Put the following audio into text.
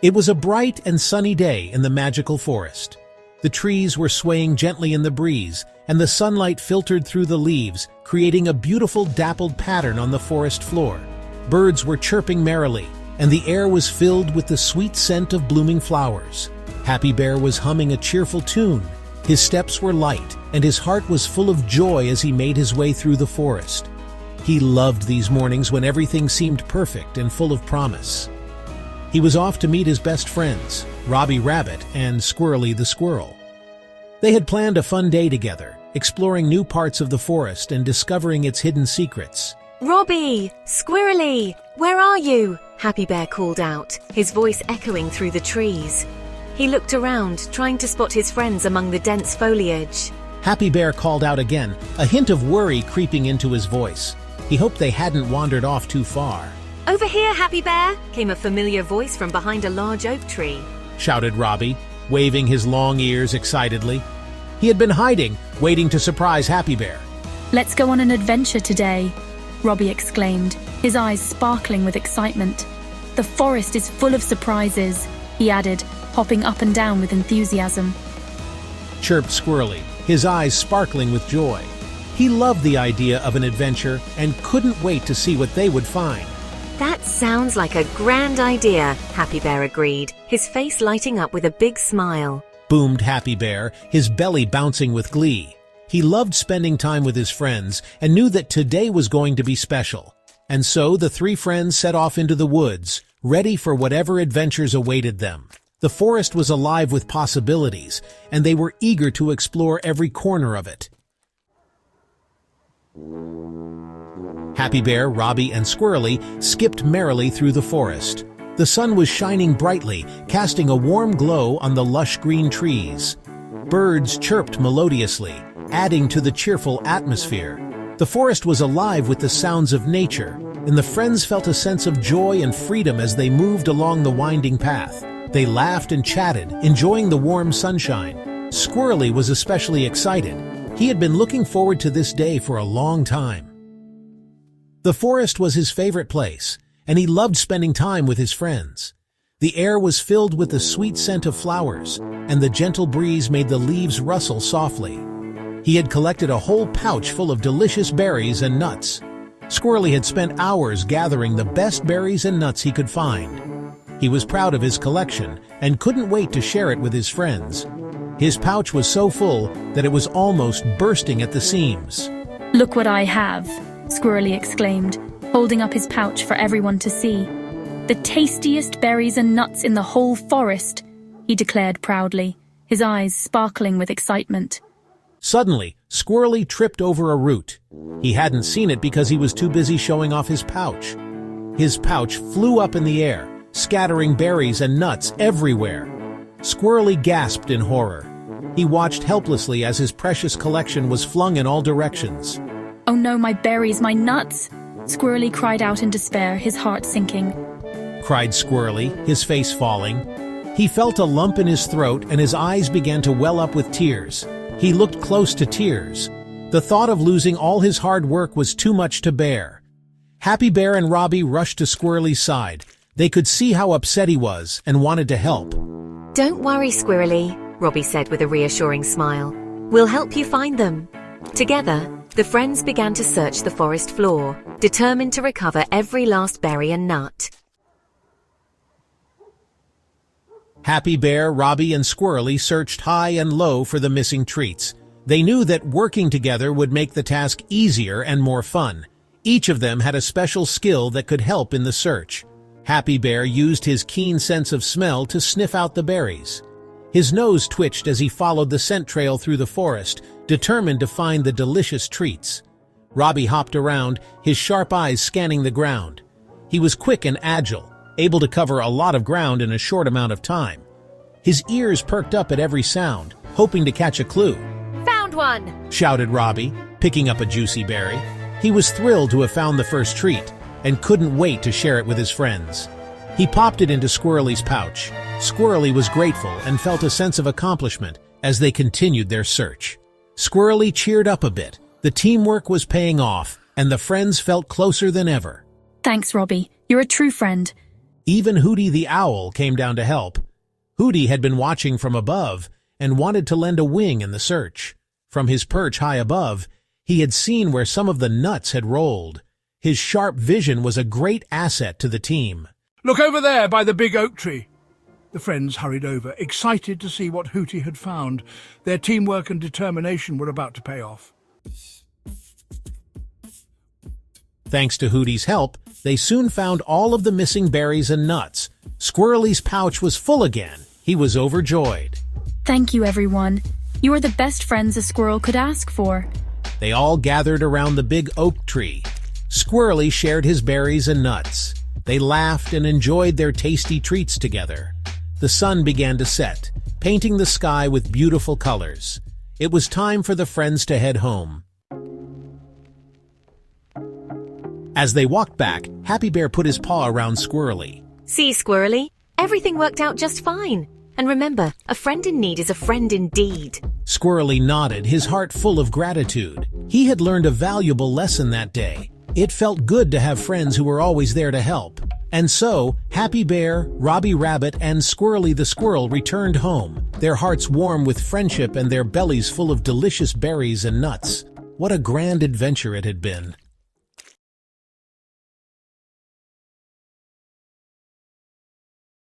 It was a bright and sunny day in the magical forest. The trees were swaying gently in the breeze, and the sunlight filtered through the leaves, creating a beautiful dappled pattern on the forest floor. Birds were chirping merrily, and the air was filled with the sweet scent of blooming flowers. Happy Bear was humming a cheerful tune. His steps were light, and his heart was full of joy as he made his way through the forest. He loved these mornings when everything seemed perfect and full of promise. He was off to meet his best friends, Robbie Rabbit and Squirrely the Squirrel. They had planned a fun day together, exploring new parts of the forest and discovering its hidden secrets. "Robbie! Squirrely! Where are you?" Happy Bear called out, his voice echoing through the trees. He looked around, trying to spot his friends among the dense foliage. Happy Bear called out again, a hint of worry creeping into his voice. He hoped they hadn't wandered off too far. "Over here, Happy Bear!" came a familiar voice from behind a large oak tree. Shouted Robbie, waving his long ears excitedly. He had been hiding, waiting to surprise Happy Bear. "Let's go on an adventure today," Robbie exclaimed, his eyes sparkling with excitement. "The forest is full of surprises," he added, hopping up and down with enthusiasm. Chirped Squirrely, his eyes sparkling with joy. He loved the idea of an adventure and couldn't wait to see what they would find. "That sounds like a grand idea," Happy Bear agreed, his face lighting up with a big smile. Boomed Happy Bear, his belly bouncing with glee. He loved spending time with his friends and knew that today was going to be special. And so the three friends set off into the woods, ready for whatever adventures awaited them. The forest was alive with possibilities, and they were eager to explore every corner of it. Happy Bear, Robbie, and Squirrely skipped merrily through the forest. The sun was shining brightly, casting a warm glow on the lush green trees. Birds chirped melodiously, adding to the cheerful atmosphere. The forest was alive with the sounds of nature, and the friends felt a sense of joy and freedom as they moved along the winding path. They laughed and chatted, enjoying the warm sunshine. Squirrely was especially excited. He had been looking forward to this day for a long time. The forest was his favorite place, and he loved spending time with his friends. The air was filled with the sweet scent of flowers, and the gentle breeze made the leaves rustle softly. He had collected a whole pouch full of delicious berries and nuts. Squirrely had spent hours gathering the best berries and nuts he could find. He was proud of his collection and couldn't wait to share it with his friends. His pouch was so full that it was almost bursting at the seams. "Look what I have," Squirrely exclaimed, holding up his pouch for everyone to see. "The tastiest berries and nuts in the whole forest," he declared proudly, his eyes sparkling with excitement. Suddenly, Squirrely tripped over a root. He hadn't seen it because he was too busy showing off his pouch. His pouch flew up in the air, scattering berries and nuts everywhere. Squirrely gasped in horror. He watched helplessly as his precious collection was flung in all directions. "Oh no, my berries, my nuts!" Squirrely cried out in despair, his heart sinking. Cried Squirrely, his face falling. He felt a lump in his throat and his eyes began to well up with tears. He looked close to tears. The thought of losing all his hard work was too much to bear. Happy Bear and Robbie rushed to Squirrely's side. They could see how upset he was and wanted to help. "Don't worry, Squirrely," Robbie said with a reassuring smile. "We'll help you find them." Together, the friends began to search the forest floor, determined to recover every last berry and nut. Happy Bear, Robbie, and Squirrely searched high and low for the missing treats. They knew that working together would make the task easier and more fun. Each of them had a special skill that could help in the search. Happy Bear used his keen sense of smell to sniff out the berries. His nose twitched as he followed the scent trail through the forest, determined to find the delicious treats. Robbie hopped around, his sharp eyes scanning the ground. He was quick and agile, able to cover a lot of ground in a short amount of time. His ears perked up at every sound, hoping to catch a clue. "Found one!" shouted Robbie, picking up a juicy berry. He was thrilled to have found the first treat, and couldn't wait to share it with his friends. He popped it into Squirrely's pouch. Squirrely was grateful and felt a sense of accomplishment as they continued their search. Squirrely cheered up a bit. The teamwork was paying off, and the friends felt closer than ever. "Thanks, Robbie. You're a true friend." Even Hooty the Owl came down to help. Hooty had been watching from above and wanted to lend a wing in the search. From his perch high above, he had seen where some of the nuts had rolled. His sharp vision was a great asset to the team. "Look over there by the big oak tree." The friends hurried over, excited to see what Hooty had found. Their teamwork and determination were about to pay off. Thanks to Hooty's help, they soon found all of the missing berries and nuts. Squirrely's pouch was full again. He was overjoyed. Thank you, everyone. You are the best friends a squirrel could ask for. They all gathered around the big oak tree. Squirrely shared his berries and nuts. They laughed and enjoyed their tasty treats together. The sun began to set, painting the sky with beautiful colors. It was time for the friends to head home. As they walked back, Happy Bear put his paw around Squirrely. See, Squirrely, everything worked out just fine. And remember, a friend in need is a friend indeed. Squirrely nodded, his heart full of gratitude. He had learned a valuable lesson that day. It felt good to have friends who were always there to help. And so, Happy Bear, Robbie Rabbit, and Squirrely the Squirrel returned home, their hearts warm with friendship and their bellies full of delicious berries and nuts. What a grand adventure it had been.